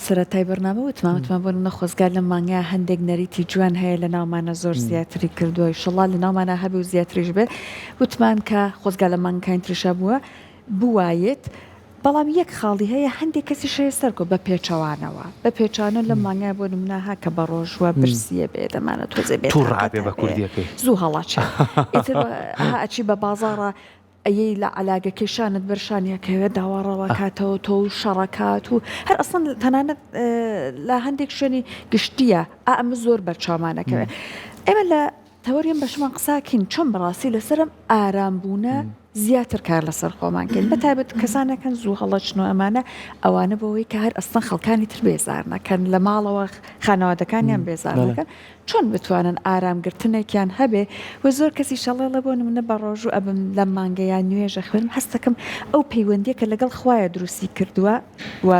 سەرەتای بەرنامە وتمان بۆ نەخۆزگار لە مانگە هەندێک نەریتی جوان هەیە لە ناومانە زۆر زیاتری کردووە شڵا لە ناومانە هەبێ و زیاتریش بێت وتمان کە خۆزگا لە مانگەکانی تریشە بوایێت بەڵام یەک خاڵی هەیە هەندێک کەسی شەیە سەرکۆ بە پێچەوانەوە بە پێچانە لە مانگای بۆ نمونەها کە بە ڕۆژوە برسیە بێ دەمانە تۆزێ بێت تووڕابێ بە کوردیەکەی زوو هەڵاچێ ئەچی بە بازاڕە ئەیەی لە علاگەکەشانت بەرشانیەکەوێت داواڕەوە کاتەوە تۆ و شەڕەکات و هەر ئەسڵ تەنانەت لە هەندێک شوێنی گشتیە ئەمە زۆر بەرچاومانەکەوێت ئێمە لە تەوەریان بەشمان قساکین چۆن بەڕاستی لەسرم ئارامبوونە زیاتر کار لەسەر خۆمانکەین بەتایبەت کەسانەکەن زوو هەڵەچن و ئەمانە ئەوانە بەوەی کە هەر ئەستان خەڵکانی تر بێزار نەکەن لە ماڵەوە خانەوادەکانیان بێزار نەکەن چۆن بتوانن ئارامگرتنێکیان هەبێ و زۆر کەسی شەڵێڵە بۆ نمونە بە ڕۆژ و ئەبم لە مانگەیان نوێژە خوێنم هەستەکەم ئەو پەیوەندیە کە لەگەڵ خوایە دروستی کردووە و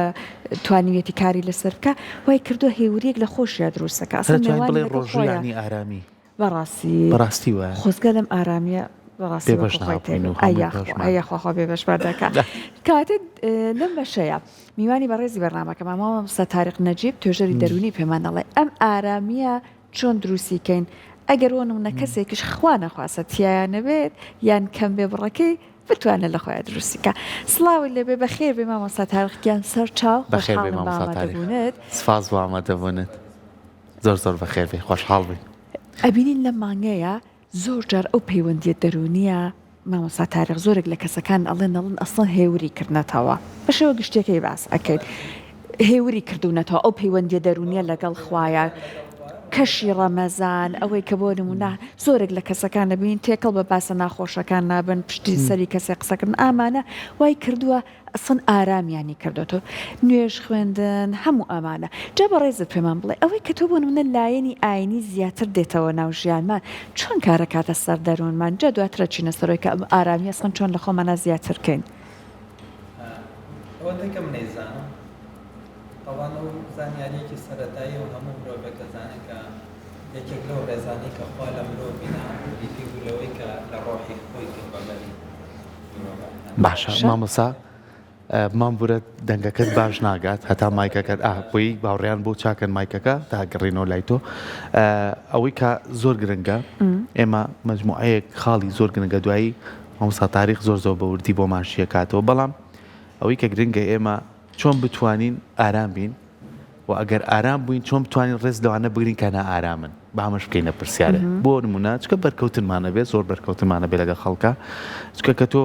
توانیوێتی کاری لەسەر بکە وای کردووە هێوریەک لە خۆشیە دروستەکە بڵێ ڕۆژیانی ئارامی بەڕاستی وایە خۆزگە لەم ئارامیە ئەیخوا بێبش بەردەکە کاتت لەم بەشەیە میوانی بەڕێزی بەرنامەکە مامەوە سە تاریق نەجیب توێژەری دەرونی پێمانەڵێ ئەم ئارامیە چۆن دروستیکەین ئەگەر وەنمونە کەسێکیش خوا نەخواسە تیایانە بێت یان کەم بێ بڕەکەی بتوانێت لە خۆیان دروستیکە سڵاوی لەبێ بەخێر بێ مامۆستا تاریقیان سەر چاو بەخێر بێ مامۆستا سپاس بۆ ئامادەبوونت زۆر بەخێر بێ خۆشحاڵ بێ ئەبینین لە مانگەیە زۆر جار ئەو پەیوەندیە دەرونیە مامۆستا تاریخ زۆرێک لە کەسەکان ئەڵێن ئەسڵ هێوری کردنەتەوە بەشەوە گشتەکەی باس ئەکەیت هێوری کردوونەتەوە ئەو پەیوەندیە دەرونیە لەگەڵ خوایە کەشی ڕەمەزان ئەوەی کە بۆ نمونە زۆرێک لە کەسەکان دەبین تێکەڵ بە باسە ناخۆشەکان نابن پشتی سەری کەسێ قسەکردن ئامانە وای کردووە ئەسڵ ئارامیانی کردوەوە نوێژ خوێندن هەموو ئەمانە جا بە ڕێزت پێمان بڵێ ئەوەی کە تۆ بۆ نمونە لایەنی ئاینی زیاتر دێتەوە ناو ژیانمان چۆن کارەکاتە سەر دەروونمان جا دواترە چینە سەرۆی کە ئەم ئارامی ئەسڵ چۆن لە خۆمانە زیاتر بکەین ئەوان و زانیاریەکی سەرەتایی و هەموو مرۆڤێک دەزانێت کە یەکێک لەو ڕێزانەی کە خوا لە مرۆڤ بینە دیتی بوولەوەی کە لە ڕۆحی خۆی کردبەری باشە مامۆستا مامبورە دەنگەکەت باش ناگات هەتا مایکەکەت بۆی باوڕیان بۆ چاکەن مایکەکە تا گەڕێنەوە لای تۆ ئەوەی کە زۆر گرنگە ئێمە مەجموعەیەک خاڵی زۆر گرنگە دوایی مامۆستا تاریخ زۆر بە وردی بۆ ماشیە کاتەوە بەڵام ئەوەی کە گرنگە ئێمە چۆن بتوانین ئارام بین و ئەگەر ئارام بووین چۆن بتوانین ڕێز لەوانە بگرین کە نائارامن بامەش بکەینە پرسیارە بۆ نمونە چکە بەرکەوتنمانە بێت زۆر بەرکەوتنمانە بێت لەگە خەڵکە چکە کە تۆ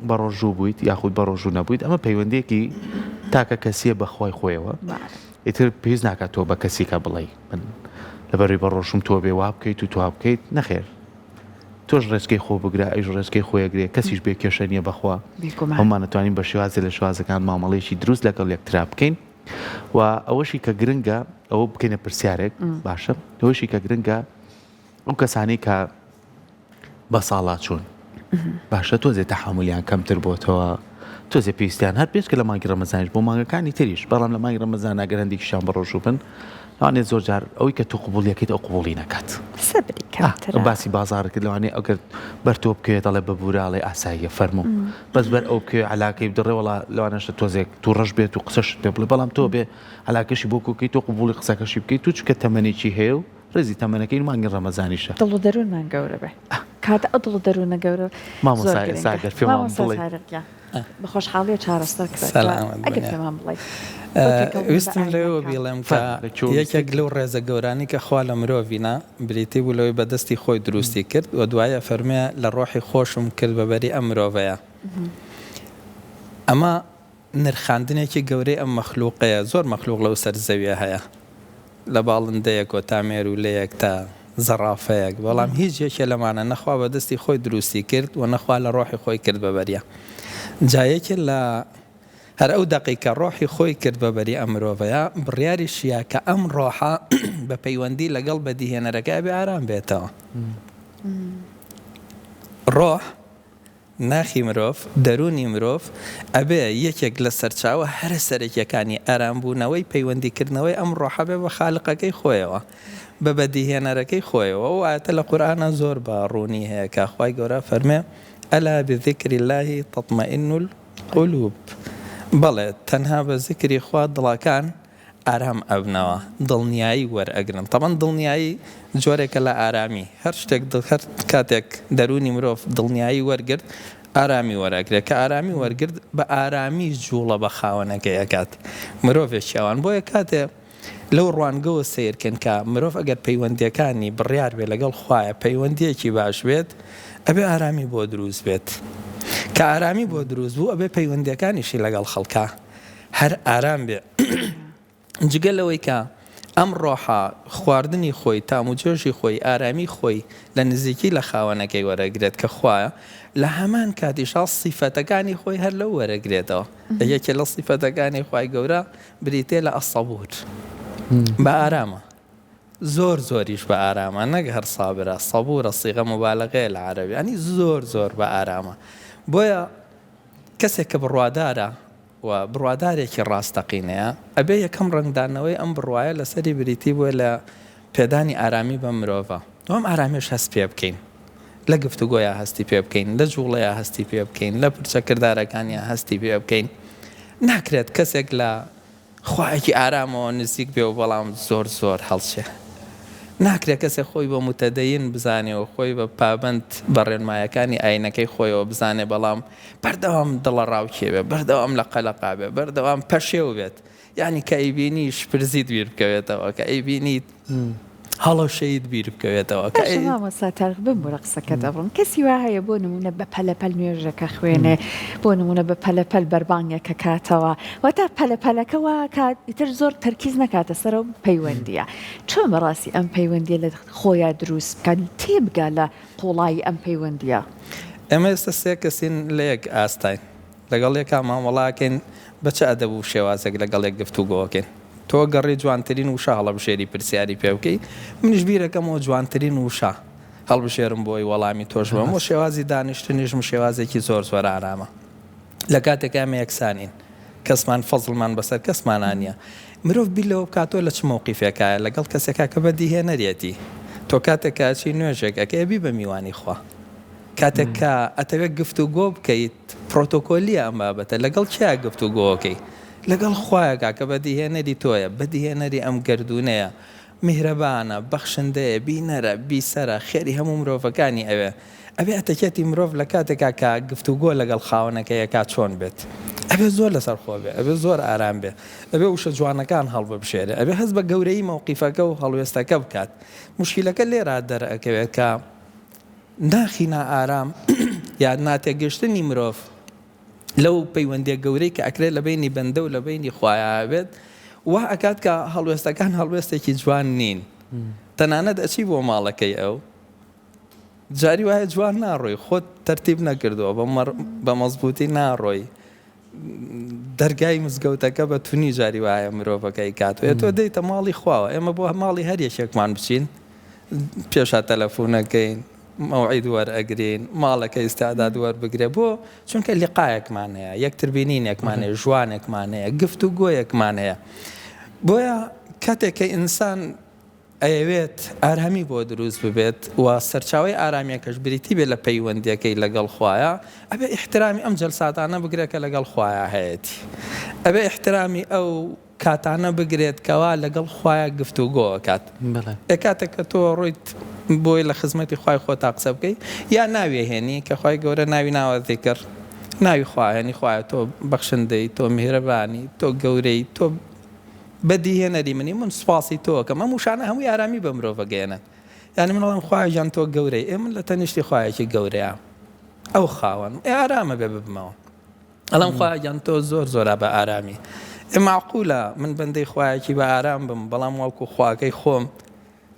بە ڕۆژوو بوویت یاخود بە ڕۆژوو نەبوویت ئەمە پەیوەندێکی تاکە کەسیە بەخوای خۆیەوە ئیتر پێویست ناکات تۆ بە کەسیکە بڵێ من لەبەری بە ڕۆژم تۆ بێ وا بکەیت و توا بکەیت نەخێر تۆش ڕێزگەی خۆ بگرە ئەیش ڕێزگەی خۆیەگرێ کەسیش بێ کێشە نیە بەخوا هەمومان دەتوانین بە شێوازە لە شوازەکان مامەڵەیەکی دروست لەگەڵ یەکترا بکەین و ئەوەشی کە گرنگە ئەوە بکەینە پرسیارێک باشە ئەوەشی کە گرنگە ئەو کەسانی کە بە ساڵات چوون باشە تۆزێ تەحملیان کەمتر بۆتەوە تۆزێ پێویستیان هەر پێش کە لە مانگی ڕەمەزانیش بۆ مانگەکانی تریش بەڵام لە مانگی ڕەمەزان ئەگەر هەندێکیشیان بە ڕۆژوو بن ئەوانێ زۆر جار ئەوەی کە تۆ قبوڵیەکەیت ئەو قبوڵی نەکات باسی بازارەکە لەوانێ ئەگەر بەر تۆ بکەوێت دەڵێ بە بوراڵێ ئاساییە فەرموو بەس بەر ئەو بکوێ علاکەی بدڕێ وڵا لەوانەشە تۆزێک تو ڕەش بێت و قسەشت پێ بڵێ بەڵام تۆ بێ علاکەشی بۆ کوکەی تۆ قبوڵی قسەکەشی بکەیت تو چکە تەمەنێکی هەیە و ڕێزی تەمەنەکەی مانگی ڕەمەزانیشە دڵ و دەروونمان گەورە بێ کاتە ئەو دڵ و دەروونە گەورە مامۆستا پێمان بڵێ بە خۆشحاڵی چارەسەر کرد ئەگەر پێمان بڵێ ویستم لەوە بیڵێم کە یەکێک لەو ڕێزە گەورانی کە خوا لە مرۆڤینە بریتی بوو لەوەی بەدەستی خۆی دروستی کرد و دوایە فەرمێ لە ڕۆحی خۆشم کرد بەبەری ئەم مرۆڤەیە ئەمە نرخاندنێکی گەورەی ئەم مەخلووقەیە زۆر مەخلووق لەو سەر زەویە هەیە لە باڵندەیەک و تا مێرولەیەک تا زەڕافەیەک بەڵام هیچ یەکێ لەمانە نەخوا بەدەستی خۆی دروستی کرد و نەخوا لە ڕۆحی خۆی کرد بەبەریە جایەکی لە هەر ئەو دقیقە ڕۆحی خۆی کرد بەبەری ئەم مرۆڤەیە بڕیاری شیە کە ئەم ڕۆحە بە پەیوەندی لەگەڵ بەدیهێنەرەکە بێ ئارام بێتەوە ڕۆح ناخی مرۆڤ دەرونی مرۆڤ ئەبێ یەکێک لە سەرچاوە هەرە سەرەکیەکانی ئارامبوونەوەی پەیوەندیکردنەوەی ئەم ڕۆحە بێ بە خالقەکەی خۆیەوە بە بەدیهێنەرەکەی خۆیەوە و ئاەتە لە قورئانە زۆر بە ڕوونی هەیە کە خوای گەورە فەرمێ ئەلا بذکر الله تطمئن القلوب بەڵێ تەنها بە زیکری خوا دڵەکان ئارام ئەبنەوە دڵنیایی وەرئەگرن تەمان دڵنیایی جۆرێکە لە ئارامی هەر شتێک هەر کاتێک دەرونی مرۆڤ دڵنیایی وەرگرت ئارامی وەرەگرێت کە ئارامی وەرگرت بە ئارامی جوڵە بە خاوەنەکە یەکات مرۆڤێکی ئەوان بۆیە کاتێ لەو ڕوانگەوە سیرکن کە مرۆڤ ئەگەر پەیوەندیەکانی بڕیار بێ لەگەڵ خوایە پەیوەندیەکی باش بێت ئەبێ ئارامی بۆ دروست بێت کە ئارامی بۆ دروست بوو ئەبێ پەیوەندیەکانیشی لەگەڵ خەڵکا هەر ئارام بێ جگەلەوەی کە ئەم ڕۆحە خواردنی خۆی تاموجۆژی خۆی ئارامی خۆی لە نزیکی لە خاوەنەکەی وەرەگرێت کە خوایە لە هەمان کاتیشا سیفەتەکانی خۆی هەر لەو وەرەگرێتەوە یەکێ لە سیفەتەکانی خوای گەورە بریتێ لە ئەسەبور بە ئارامە زۆر زۆریش بە ئارامە نەک هەر سابرە سەبورە سیغە مبالغەیە لە عەرەبی ئەنی زۆر بە ئارامە بۆیە کەسێک کە بڕوادارە و بڕوادارێکی ڕاستەقینەیە ئەبێ یەکەم ڕنگدانەوەی ئەم بڕواایە لەسەری بریتی بووە لە پێدانی ئارامی بە مرۆڤە ئەم ئارامیش هەست پێ بکەین لە گفتوگۆیە هەستی پێ بکەین لە جوڵەیە هەستی پێ بکەین لە پرچەکردارەکانیە هەستی پێ بکەین ناکرێت کەسێک لە خوایەکی ئارامەوە نزیک بێ و بەڵام زۆر هەڵچێ ناکرێت کەسێک خۆی بە متەدەین بزانێ و خۆی بە پابند بە ڕێنمایەکانی ئاینەکەی خۆیەوە بزانێ بەڵام بەردەوام دڵە ڕاوکێوێ بەردەوام لە قەلەقا بێ بەردەوام پەشێو بێت یعنی کە ئەیبینی شپرزیت بیر بکەوێتەوە کە ئەیبینیت هەڵە شەید بیر بکەوێتەوە مامۆستا بمبوورە قسەکە دەبڕم کەسی وا هەیە بۆ نمونە بە پەلەپەل نوێژەکە خوێنێ بۆ نمونە بە پەلەپەل بەربانگێکە کاتەوە واتە پەلەپەلەکەەوە کاتیتر زۆر تەرکیز نەکاتە سەر و پەیوەندیە چۆن بەڕاستی ئەم پەیوەندیە لە خۆیان دروست بکەن تێبگا لە قوڵایی ئەم پەیوەندیە ئێمە ئێستا سێ کەسین لە یەک ئاستاین لەگەڵ یەکا مامەڵاکەین بەچە ئەدەب و شێوازێک لەگەڵ یەک گفتوگۆکەین تۆ گەڕی جوانترین وشە هەڵبژێری پرسیاری پێ بکەی منیش بیرەکەمەوە جوانترین وشە هەڵبژێرم بۆی وەڵامی تۆش بم و شێوازی دانیشتنیشم شێوازێکی زۆر ئارامە لە کاتێکامە یەکسانین کەسمان فەزڵمان بەسەر کەسمانان نیە مرۆڤ بیلەوە بکاتۆ لە چ مەوقیفێکایە لەگەڵ کەسێکا کە بەدیهێنەرێتی تۆ کاتێک کاچی نوێژێکەکە ئەبی بە میوانی خوا کاتێک کە ئەتەوێت گفتوگۆ بکەیت پرۆتۆکۆلیە ئەم بابەتە لەگەڵ چیا گفتوگۆکەی لەگەڵ خوایەکە کە بەدیهێنەری تۆیە بەدیهێنەری ئەم گردونەیە میهرەبانە بەخشندەیە بینەرە بیسەرە خێری هەموو مرۆڤەکانی ئەبێ ئەتەکێتی مرۆڤ لە کاتێکا کە گفتوگۆ لەگەڵ خاوەنەکەیەکا چۆن بێت ئەبێ زۆر لەسەر خۆ بێ ئەبێ زۆر ئارام بێ ئەبێ وشە جوانەکان هەڵببشێرە ئەبێ هەست بە گەورەی مەوقیفەکە و هەڵوێستەکە بکات مشکلەکە لێرا دەرەکەوێت کە ناخینا ئارام یا ناتێگەشتنی مرۆڤ لەو پەیوەندیە گەورەی کە ئەکرێت لە بینی بەندە و لە بینی خوایە بێت وا ئەکات کە هەڵوێستەکان هەڵوێستێکی جوان نین تەنانەت ئەچی بۆ ماڵەکەی ئەو جاری وایە جوان ناڕۆی خۆت تەرتیب نەکردەوە بە مەزبوطی ناڕۆی دەرگای مزگەوتەکە بە تونی جاری وایە مرۆڤەکەی کاتوێت تۆ دەیتە ماڵی خواوە ئێمە بۆ ماڵی هەر یەکێکمان بچین پێشا تەلەفۆنەکەین مەوعید وەرئەگرین ماڵەکە ئیستعداد وەربگرێ بۆ چونکە لیقایەکمان هەیە یەکتر بینینێکمان هەیە ژوانێکمان هەیە گفتوگۆیەکمان هەیە بۆیە کاتێک کە ئینسان ئەیەوێت ئارامی بۆ دروست ببێت و سەرچاوی ئارامیەکەش بریتی بێت لە پەیوەندیەکەی لەگەڵ خوایە ئەبێ ئیحترامی ئەم جەلساتانە بگرێت کە لەگەڵ خوایە هەیەی ئەبێ ئیحترامی ئەو کاتانە بگرێت کەوا لەگەڵ خوایە گفتوگۆ کات کاتێک کە تۆ ڕۆیت بۆی لە خزمەتی خوای خۆت قسە بکەی یا ناوی هێنی کە خوای گەورە ناوی ناوە ذیکر ناوی خوایەنی خوایە تۆ بەخشندەی تۆ میهرەبانی تۆ گەورەی تۆ بەدیهێنەری منی من سوپاسی تۆکەم ئەم وشانە هەمووی ئارامی بە مرۆڤەگەێنن یعنی من ئەڵێم خوایە گیان تۆ گەورەی ئێمە لە تەنیشتی خوایەکی گەورەیە ئەو خاوەن ئارامە بێ ببمەوە ئەڵێم خوایە گیان تۆ زۆرە بە ئارامی معقولە من بەندەی خوایەکی بە ئارام بم بەڵام واوکو خواکەی خۆم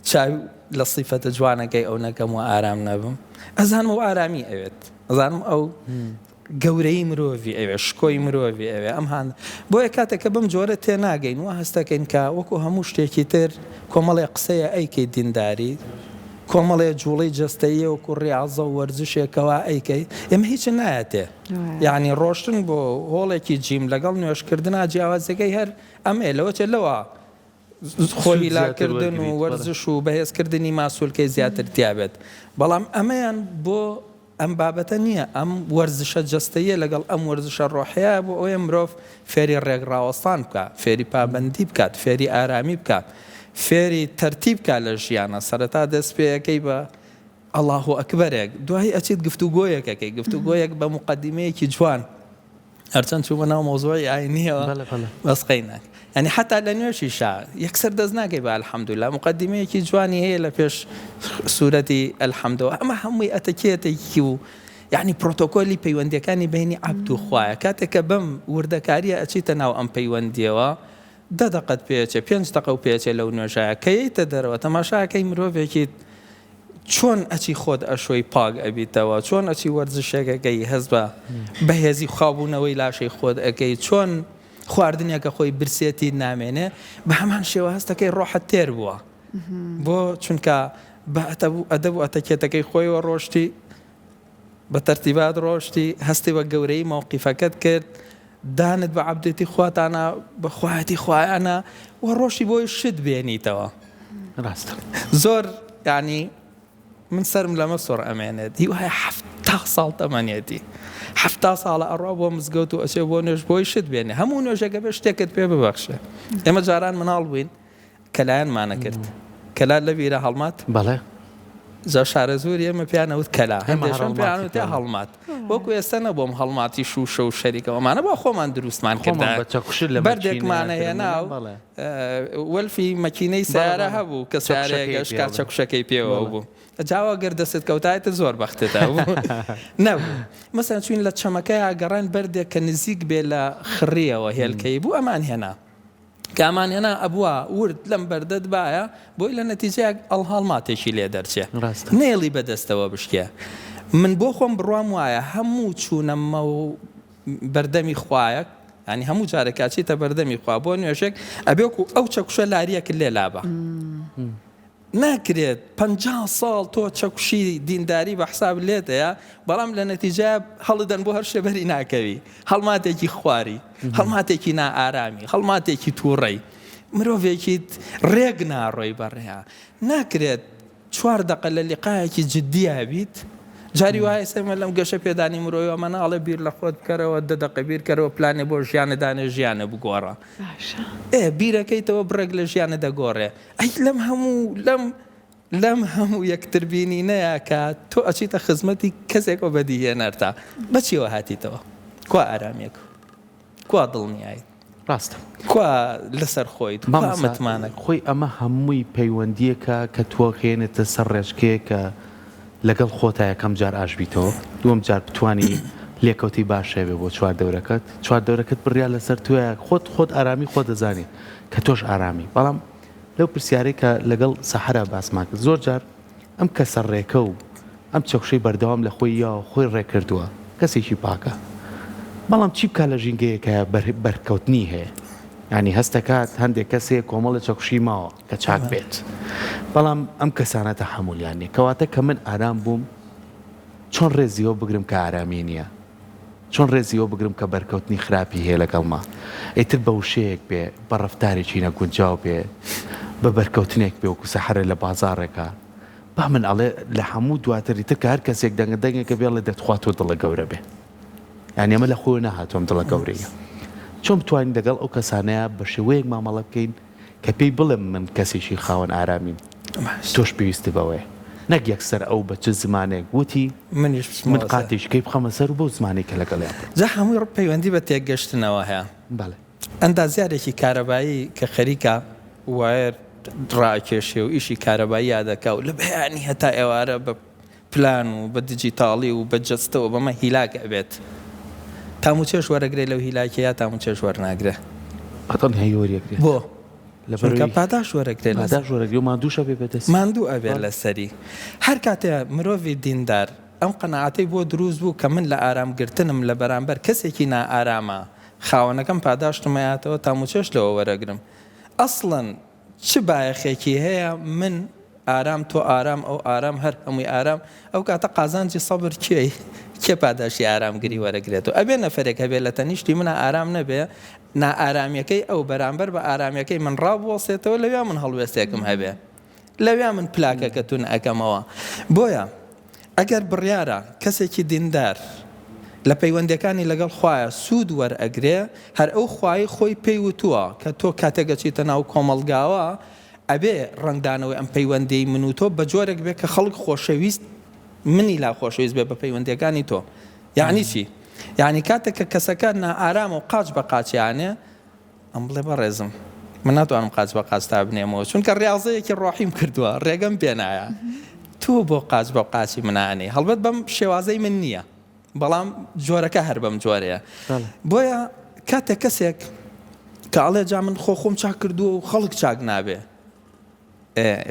چاوی لە صیفەتە جوانەکەی ئەو نەکەم و ئارام نەبم ئەزانم و ئارامی ئەوێت ئەزانم ئەو گەورەی مرۆڤی ئەوێ شکۆی مرۆڤی ئەوێ ئەم هاان بۆیە کاتێککە بم جۆرە تێناگەین و هەستەکەین کە وەکو هەموو شتێکی تر کۆمەڵی قسەیە ئەیکەی دینداری کۆمەڵێ جوڵی جستەیە و کوڕیازە و وەرزشێکەوە ئەیکەی ئێمە هیچ نایەتێ یعنی ڕۆشتن بۆ هۆڵێکی جیم لەگەڵ نوێشکردنا جیاوازەکەی هەر ئەمێ لەوەچێت لەوە خۆیلاکردن و وەرزش و بەهێزکردنی ماسوولکەی زیاتر تیابێت بەڵام ئەمەیان بۆ ئەم بابەتە نییە ئەم وەرزشە جەستەیە لەگەڵ ئەم وەرزشە ڕۆحەیە بۆ ئەوەی مرۆڤ فێری ڕێکڕاوەستان بکات فێری پابەندی بکات فێری ئارامی بکات فێری تەرتیب بکات لە ژیانە سەرەتا دەست پێیەکەی بە الله ئەکبەرێک دوایی ئەچیت گفتوگۆیەکەکەی گفتوگۆیەک بە مقدمەیەکی جوان هەرچەند چوومە ناو مۆزوعی ئاینیەوە بەسقەی ناک يعني حتى لنوشي شاء يكسر دزناك يبقى الحمد لله مقدمة كي جواني هي لفيش سورة الحمد لله أما همي أتكيتي يعني بروتوكولي بيوندي كان بيني عبد وخوايا كاتك بم وردكاريا أتيتنا وأم بيوندي دقت بيتش بينج تقو بيتش لو نوشا كي تدر وتماشا كي مروفي كي چۆن ئەچی خۆت ئەشۆی پاک ئەبیتەوە چۆن ئەچی وەرزشێکەکەی هەز بە بەهێزی خوابوونەوەی لاشەی خۆت ئەەکەی چۆن خواردنێکە خۆی برسێتی نامێنێ بە هەمان شێوە هەستەکەی ڕۆحت تێر بووە بۆ چونکە بە ئەدەب و ئەتەکێتەکەی خۆیەوە ڕۆشتی بە تەرتیبات ڕۆشتی هەستی بە گەورەی موقیفەکەت کرد دانت بە عەبدێتی خواتانە بە خوایەتی خوایانە و ڕۆشتی بۆی شت بێنیتەوە ڕاستە زۆر یعنی من سرم لما صور أمانة دي وهي حفتا صال تمانيتي حفتا صال أرواب ومزجوت وأشياء ونش بويشد بيني همون وجا قبل اشتكت بيه ببخشة إما جاران من الوين كلان ما نكرت كلان لبي إلى هالمات بله جا شهر زوري ما بيانا وذ كلا هندشون بيانا وذ هالمات وكو يستنى بوم هالماتي شو شركة وما أنا بأخو ما ندرس ما نكرت بردك معنا هنا والفي ماكينة سيارة هبو كسيارة أشكال شكو كي بيو هبو جاوا قردست كوتايت زور بختته نو مثلا شوين لا تشمكايا قران برده كنزيق بلا خريه وهي الكيبو امان هنا كمان هنا ابوا ورد لم بردد بايا بو الى نتيجه الهالمات شي لي درجه نيلي بدستوا بشكيه من بوخم بروام وايا همو چونم بردمي خوايك يعني همو جاركاتي تبردمي خوا بو نيشك ابيكو او چكش لاريه كل لابا ناكريت 50 ساڵ تۆ چەکوشی دینداری بە حساب لێتەیە بەڵام لە نەتیجە هەڵدەن بۆ هەر شێبەری ناکەوی هەڵماتێکی خواری هەڵماتێکی نائارامی هەڵماتێکی تووڕەی مرۆڤێکی ڕێگ ناڕۆی بەڕێیا ناکرێت 4 دقە لە لیقایەکی جددیە بیت جاری وایە سەمە لەم گەشە پێدانی مرۆڤ ئەمەناڵە بیر لە خۆت بکەرەوە 10 دقە بیر کەرەوە پلانێ بۆ ژیانەدانێ ژیانە بگۆڕە بیرەکەیتەوە بڕێک لە ژیانە دەگۆڕێ ئەی لەم هەموو یەکتربینینەیە کە تۆ ئەچیتە خزمەتی کەسێکەوە بەدیهێنەرتا بەچیەوە هاتیتەوە کوا ئارامێک کوا دڵنیایت ڕاستە کوا لەسەر خۆیت متمانە خۆی ئەمە هەمووی پەیوەندیەکە کە تۆ خێنێتە سەر ڕێژکەیەکە لەگەڵ خۆتا یەکەم جار ئاشبیتەوە دووەم جار بتوانی لێکەوتی باشێ بێ بۆ چوار دەورەکەت بڕیا لەسەر توێ خۆت ئارامی خۆ دەزانی کە تۆش ئارامی بەڵام لەو پرسیارەی کە لەگەڵ سەحرا باسمان کرد زۆر جار ئەم کەسە ڕێکە و ئەم چەوشەی بەردەوام لە خۆی یا خۆی ڕێکردووە کەسێکی پاکە بەڵام چی بکە لە ژینگەیەکە بەرکەوتنی هەیە ینی هەستەکات هەندێک کەسێک کۆمەڵە چەکوشی ماوە کە چاک بێت بەڵام ئەم کەسانە تەحمولیانێ کەواتە کە من ئارام بووم چۆن ڕێزیەوە بگرم کە ئارامی نییە چۆن ڕێزیەوە بگرم کە بەرکەوتنی خراپی هەیە لەگەڵما ئیتر بە وشەیەک بێ بە ڕەفتارێکی نەگونجاو بێ بە بەرکەوتنێک بێ وەکو سەحرە لە بازاڕێکە با من ئەڵێ لە هەموو دواتری تر کە هەر کەسێک دەنگەدەنگێکە بێڵێ دەتخوات و دڵە گەورە بێ یعنی ئەمە لە خۆ نەهاتۆم دڵە گەورەیە چۆن بتوانین دەگەڵ ئەو کەسانەیە بە شێوەیەک مامەڵە بکەین کە پێی بڵێم من کەسێکی خاوەن ئارامیم تۆش پێویستی بەوەیە نەک یەکسەر ئەو بە چ زمانێک گوتی من قاتیشکەی بخەمە سەر بۆ زمانێکە لەگەڵیان جا هەمووی پەیوەندی بە تێگەشتنەوە هەیە ئەندازیارێکی کارەبایی کە خەریکە وایر ڕاکێشێ و ئیشی کارەبایی یادەکە و لە بەیانی هەتا ئێوارە بە پلان و بە دیجیتاڵی و بە جەستەوە بەمە هیلاک ئەبێت تاموچێش وەرەگرێ لەو هیلاکەیە تاموچێش وەرناگرێ ئەتەن هەیۆریەکرێ بۆ لەبەرکە پاداش وەرەگرێ و ماندووشە بێ بەدەست ماندوو ئەبێت لەسەری هەر کاتێ مرۆڤی دیندار ئەم قەنەعەتەی بۆ دروست بوو کە من لە ئارامگرتنم لە بەرامبەر کەسێکی نائارامە خاوەنەکەم پاداشتمایاتەوە تاموچێش لەوە وەرەگرم ئەسڵەن چ بایەخێکی هەیە من ئارام تۆ ئارام ئەو ئارام هەر هەمووی ئارام ئەو کاتە قازانجی سەبر کێ پاداشی ئارامگری وەرەگرێتەوە ئەبێ نەفرێک هەبێ لە تەنیشتی منە ئارام نەبێ نائارامیەکەی ئەو بەرامبەر بە ئارامیەکەی من ڕابوەسێتەوە لەوێ من هەڵوێستێکم هەبێ لەوێ من پلاکەکە تون ئەەکەمەوە بۆیە ئەگەر بڕیارە کەسێکی دیندار لە پەیوەندەکانی لەگەڵ خوایە سوود وەرئەگرێ هەر ئەو خوای خۆی پێی وتووە کە تۆ کاتێکەچیتە ناو کۆمەڵگاوە ئەبێ ڕنگدانەوەی ئەم پەیوەندەی من و تۆ بە جۆرێک بێ کە خەڵک خۆشەویست منی لا خۆشەویست بێ بە پەیوەندەکانی تۆ یعنی چی؟ یعنی کاتێک کە کەسەکە نائارامە و قاچ بە قاچیانێ ئەم بڵێ بەڕێزم من ناتوانم قاچ بە قاچ تا بنێمەوە چونکە ڕاضەیەکی ڕۆحیم کردووە ڕێگەم پێ نایە تۆ بۆ قاچ بە قاچی منانێ هەڵبەت بەم شێوازەی من نییە بەڵام جۆرەکە هەر بەم جۆرەیە بۆیە کاتێک کەسێک کە ئەڵێ جا من خۆم چاک کردووە و خەڵک چاک نابێ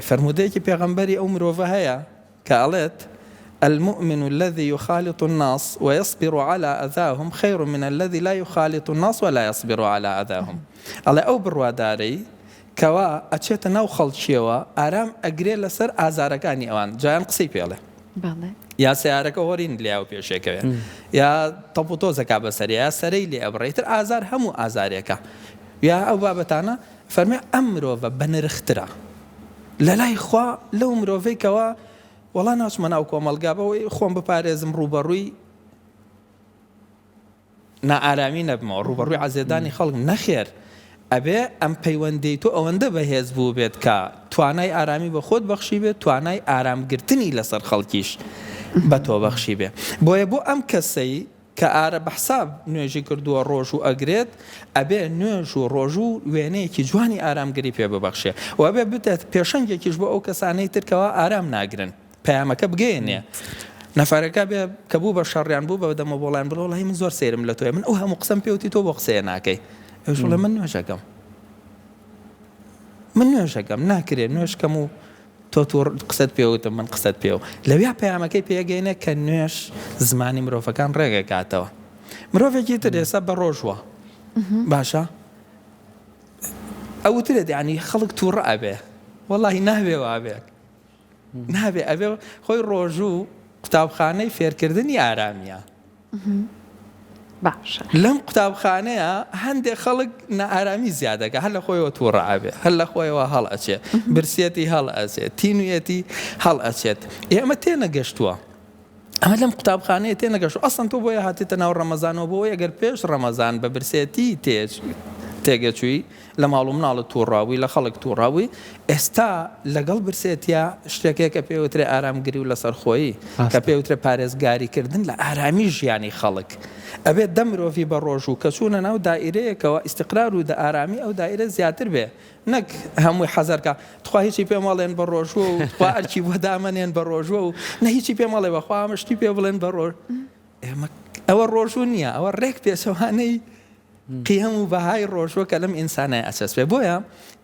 فرمودەیەکی پێغەمبەری ئەو مرۆڤە هەیە کە ئەڵێت المؤمن الذي يخالط الناس ويصبر على أذاهم خير من الذي لا يخالط الناس ولا يصبر على أذاهم الله أو برواداري كوا أشيت ناو خلشيوا أرام أجري لسر أزاركاني أوان جايان قصي بيله يا سيارك هورين لياو بيشيكوا يا طبطو زكاة بسري يا سري لي أبريتر أزار همو أزاريكا يا أو بابتانا فرمي أمرو بنرخترا لا إخوا لو مروفي كوا والله ناس مناو کۆمەڵگا خۆم بپارێزم ڕوبەڕووی نائارامی نەبمەوە ڕوبەڕووی عەزێدانی خەڵک نەخێر ئەبێ ئەم پەیوەندەی تۆ ئەوەندە بەهێز بوو بێت کە توانای ئارامی بە خۆت بەخشی بێت توانای ئارامگرتنی لەسەر خەڵکیش بە تۆ بەخشی بێ بۆیە بۆ ئەم کەسەی کە ئارە بەحساب نوێژی کردووە ڕۆژ و ئەگرێت ئەبێ نوێژ و ڕۆژ و وێنەیەکی جوانی ئارامگری پێ ببەخشێ و ئەبێ بتێت پێشەنگێکیش بۆ ئەو کەسانەی ترکەوە ئارام ناگرن پەیامەکە بگەێنێ نەفارەکە بێ کە بوو بە شەڕیان بوو بە دەمە بۆڵیان بڵۆڵی من زۆر سێرم لە تۆی من ئەو هەموو قسەم پێوتی تۆ بۆ قسەیە ناکەی ئەوشڵە من نوێژەکەم ناکرێت نوێژکەم و تۆ قسەت پێوتم من قسەت پێو لەویا پەیامەکەی پێگەینە کە نوێش زمانی مرۆڤەکان ڕێگەکاتەوە مرۆڤێکی تر ئێستا بە ڕۆژوە باشە ئەوترێت یعنی خەڵک تووڕە ئەبێ وەڵاهی نابێ وابێک نابێ ئەبێ خۆی ڕۆژوو قوتابخانەی فێرکردنی ئارامیە باشە لەم قوتابخانەیە هەندێک خەڵک نائارامی زیادەکە هەر لە خۆیەوە تووڕە ئەبێ هەر لە خۆیەوە هەڵ ئەچێ برسێتی هەڵ ئەچێت تینویەتی هەڵ ئەچێت ئێمە تێنەگەشتووە ئەمە لەم قوتابخانەیە تێنەگەشتووە ئەسڵەن تۆ بۆیە هاتیتە ناو ڕەمەزانەوە بۆ ئەگەر پێش ڕەمەزان بە برسێتی تێگەچووی لە ماڵ و مناڵت تووڕاوی لە خەڵک تووڕاوی ئێستا لەگەڵ برسێتە شتێکەیە کە پێوترێ ئارامگری و لەسەر خۆی کە پێوترێ پارێزگاریکردن لە ئارامی ژیانی خەڵک ئەبێت دە مرۆڤی بە ڕۆژ و کە چوونە ناو دائیرەیەکەوە ئیستقرار و ئارامی ئەو دائیرە زیاتر بێ نەک هەمووی حەزەرکە تخوا هیچی پێ ماڵێن بە ڕۆژوە و تخوا ئەرکی بۆ دامەنێن بە ڕۆژوە و نە هیچی پێ ماڵێ بەخوا ئەمەشتی پێ بڵێن بە ڕۆژ ئەوە ڕۆژوو نییە ئەوە ڕێک پێچەوانەی قیام و بەهای ڕۆژوە کە لەم ئینسانای ئەسەس پێ بۆیە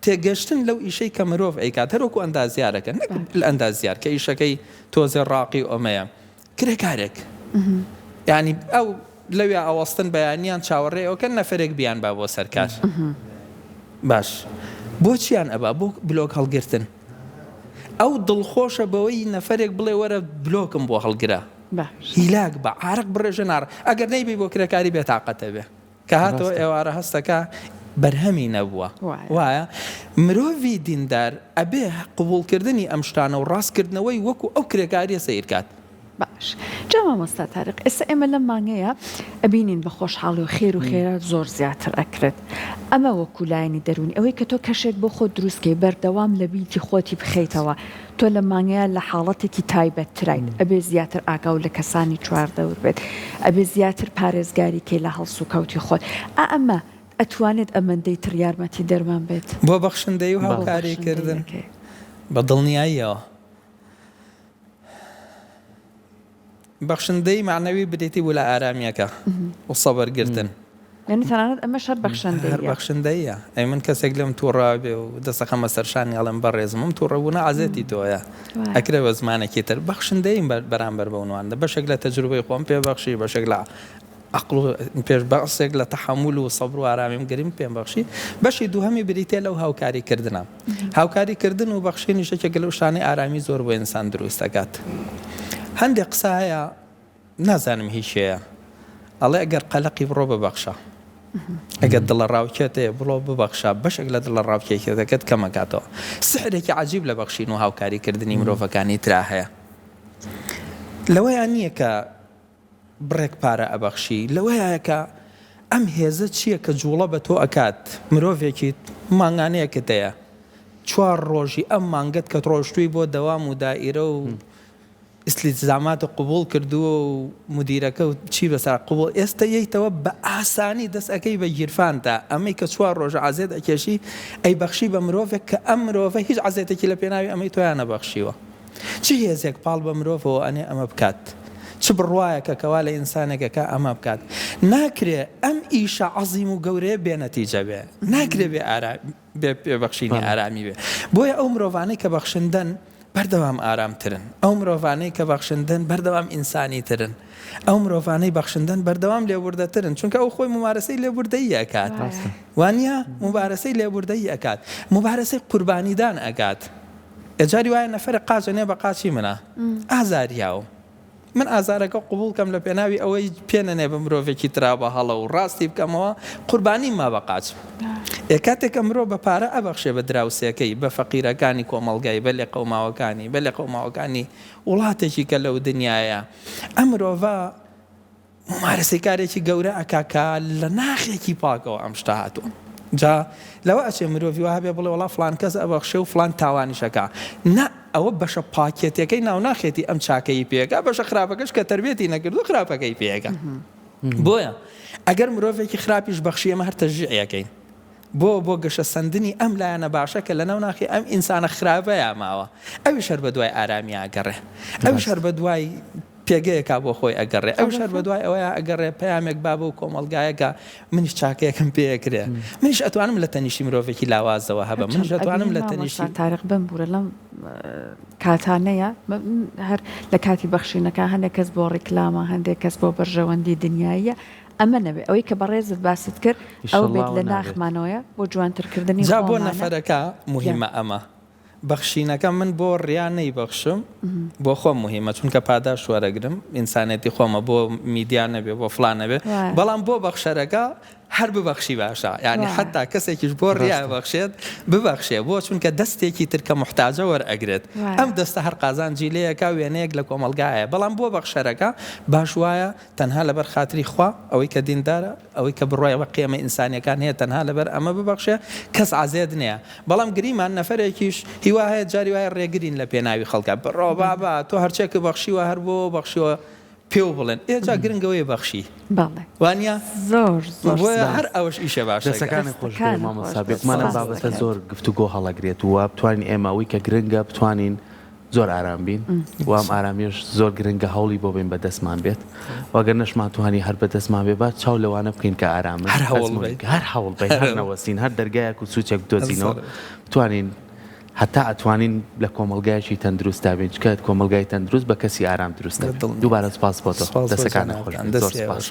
تێگەشتن لەو ئیشەی کە مرۆڤ ئەیکات هەروەکو ئەندازیارەکە نەک ئەندازیار کە ئیشەکەی تۆزێ ڕاقی ئۆمەیە کرێکارێک یعنی ئەو لەوێ ئەوەستن بەیانیان چاوەڕێەوە کە نەفرێک بیان با بۆ سەرکار باش بۆچیان ئەبا بۆ بلۆک هەڵگرتن ئەو دڵخۆشە بەوەی نەفرێک بڵێ وەرە بلۆکم بۆ هەڵگرا هیلاک بە عارق بڕێژە نار ئەگەر نەیبی بۆ کرێکاری بێتاقەتە بێ کە هاتەوە ئێوارە هەستەکە بەرهەمی نەبووە وایە مرۆڤی دیندار ئەبێ قبولکردنی ئەم شتانە و ڕاستکردنەوەی وەکو ئەو کرێکاریە سیرکات باش جاوا مەستا تارق ئێستا ئێمە لەم مانگەیە ئەبینین بە خۆشحاڵی و خێر و خێرات زۆر زیاتر ئەکرێت ئەمە وەکو لایەنی دەرونی ئەوەی کە تۆ کەشێک بۆ خۆت دروستکەی بەردەوام لە بیتی خۆتی بخەیتەوە تۆ لە مانگەیە لە حاڵەتێکی تایبەتترین ئەبێ زیاتر ئاگاو لە کەسانی چواردەور بێت ئەبێ زیاتر پارێزگاری کەی لە هەڵسو کەوتی خۆت ئەمە ئەتوانێت ئەمەندەی تر یارمەتی دەرمان بێت بۆ بەخشندەی و هاوکاریکردن بە دڵنیاییەوە بەخشندەی معنەوی بدەیتی بوو لە ئارامیەکە و سەبەرگرتن یعنی تەنانەت ئەمە شەر بەخشندەیە ئەی من کەسێک لەم تووڕا بێ و دەسەخەمە سەرشانی ئەڵم بەڕێزمم تووڕەبوونا عەزێتی تۆیە ئەکرێ بە زمانێکی تر بەخشندەی بەرامبەر بەونواندا بەشێک لە تەجروبەی خۆم پێ بەخشی بەشێک لە عقل پێش بەسێک لە تەحمل و سەبر و ئارامیم گریم پێم بەخشی بەشی دووهەمی بریتێ لەو هاوکاریکردنە هاوکاریکردن و بەخشینی شتێکە لەو شتانەی ئارامی زۆر بۆ ئینسان دروست دەکات هەندێک قسە هەیە نازانم هیچەیە ئەڵێ ئەگەر قەلەقی بڕۆ ببەخشە ئەگەر دڵە ڕاوکێتەیە بڵۆ ببەخشە بەشێک لە دڵە ڕاوکێکێتەکەت کەمەکاتەوە سحرێکی عەجیب لە بەخشین و هاوکاریکردنی مرۆڤەکانی ترا هەیە لەوەیان نییە کە بڕێک پارە ئەبەخشی، لەوەیە کە ئەم هێزە چییە کە جوڵە بە تۆ ئەکات. مرۆڤێکی مانگانەیەکت هەیە 4 ڕۆژی ئەم مانگت کە ڕۆژتووی بۆ دەوام و دائیرە و ئیسلیزاماتە قوبوڵ کردووە و مدیرەکە و چی بەسەر قوبوڵ، ئێستا یەیتەوە بە ئاسانی دەست ئەەکەی بە گیرفاندا. ئەمەی کە 4 ڕۆژە عازێت ئەکێشی ئەی بەخشی بە مرۆڤێک کە ئەم مرۆڤە هیچ عازێتێکی لە پێناوی ئەمەی تۆیان نەبەخشیوە. چی هێزێک پاڵ بە مرۆڤەوە ئەنێ ئەمە بکات، چ بڕواایەکە کەوا لە ئینسانێکەکە ئەمە بکات. ناکرێ ئەم ئیشە عەزیم و گەورەیە بێنەتیجە بێ، ناکرێ بێ پێبەخشینی ئارامی بێ. بۆیە ئەو مرۆڤانەی کە بەخشندن بەردەوام ئارامترن، ئەو مرۆڤانەی کە بەخشندن بەردەوام ئینسانی ترن، ئەو مرۆڤانەی بەخشندن بەردەوام لێبوردەترن، چونکە ئەو خۆی ممارەسەی لێبوردەیی ئەکات. وانە ممارەسەی لێبوردەیی ئەکات، ممارەسەی قوربانیدان ئەکات. ئەجاری وایە نەفەرە قاچەنێ بە قاچی منە ئازاریاوە، من ئازارەکە قوبوڵ کەم لە پێناوی ئەوەی پێنەنێ بە مرۆڤێکی ترا بە هەڵە و ڕاستی بکەمەوە قوربانی ما بە قاچ. کاتێکە مرۆڤ بە پارە ئەبەخشێ بە دراوسەکەی، بە فەقیرەکانی کۆمەڵگای، بە لێ قەوماوەکانی، بە لێ قەوماوەکانی وڵاتێکی کە لەو دنیاە، ئەم مرۆڤە ممارەسەی کارێکی گەورە ئەکاکە لە ناخێکی پاکەوە ئەم شتە هاتووە. جا لەوە ئەچێ مرۆڤی وها بێ بڵێ وڵا فلان کەس ئەبەخشێ و فلان تاوانیشەکە، نا ئەوە بەشە پاکێتەکەی ناو ناخێتی ئەم چاکەی پێگا، بەشە خراپەکەش کە تربێتی نەکردو خراپەکەی پێگا. بۆیە ئەگەر مرۆڤێکی خراپیش بەخشی ئەمە هەر تەژیعەکەین بۆ گەشە سندنی ئەم لایەنە باشە کە لە ناو ناخی ئەم ئینسانە خراپەیە ماوە، ئەویش هەر بە دوای ئارامی ئاگەڕێ، ئەویش هەر بە دوای پێگەیەکا بۆ خۆی ئەگەڕێ، ئەو شەر بە دوای ئەوەیە ئەگەڕێ پەیامێک بابە و کۆمەڵگایەکە منیش چاکەیەکم پێکرێ، منیش ئەتوانم لە تەنیشی مرۆڤێکی لاوازەوە هەبە، منیش ئەتوانم لە تەنیشی تاریخ بم بوورە لەم کاتانەیە هەر لە کاتی بەخشینەکە هەندێک کەس بۆ ڕیکلامە، هەندێک کەس بۆ بەرژەوەندی دنیاییە. ئەمە نەبێ ئەوەی کە بەڕێزت باست کرد ئەو بێت لە ناخمانەوەیە بۆ جوانترکردنی جا بۆ نەفەرەکە مهمە ئەمە. بەخشینەکە من بۆ ڕیانەی بەخشم بۆ خۆم مهمە، چونکە پاداش وەرەگرم، ئینسانێتی خۆمە بۆ میدیان نەبێ بۆ فلان نەبێ، بەڵام بۆ بەخشەرەکە هەر ببەخشی باشە، یعنی حتا کەسێکیش بۆ ڕیا بەخشێت ببەخشێ، بۆ چونکە دەستێکی ترکە محتاجە وەرئەگرێت. ئەم دەستە هەر قازانجی لەیەکە وێنەیەک لە کۆمەلگایە، بەڵام بۆ بەخشەرەکە باش وایە تەنها لەبەر خاتری خوا، ئەوەی کە دیندارە، ئەوەی کە بڕایەوە قیامە ئینسانیەکان هەیە تەنها لەبەر ئەمە ببەخشێ، کەس عازێت نییە. بەڵام گریمان نەفەرێکیش هیوا هەیە جاری وایە ڕێگرین لە پێناوی خەڵکە، بڕۆ بابا تۆ هەرچێکە بەخشیوە هەر بۆ بەخشیوە پێو بڵێن ئێجا گرنگەوەی بەخشی وانە زۆر هەر ئەوش ئیشە باش دەستەکانی خۆش مامۆسابێکمانە بابەتە زۆر گفتوگۆ هەڵەگرێت وە بتوانین ئێمەوەی کە گرنگە بتوانین زۆر ئارام بین وام ئارامیش زۆر گرنگە هەوڵی بۆ بین بەدەستمان بێت وەگەر نەشماتوانی هەر بەدەستمان بێ با چاو لەوانە بکەین کە ئارامن هەر هەوڵ بین هەر نەوەستین هەر دەرگایەک و سوچێک دۆزینەوە بتوانین حتا ئەتوانین لە کۆمەلگایەکی تەندروست دابین چکە کۆمەلگای تەندروست بە کەسی ئارام دروستە دووبارە سپاس بۆ تۆ دەستەکانە خۆش زۆر سپاس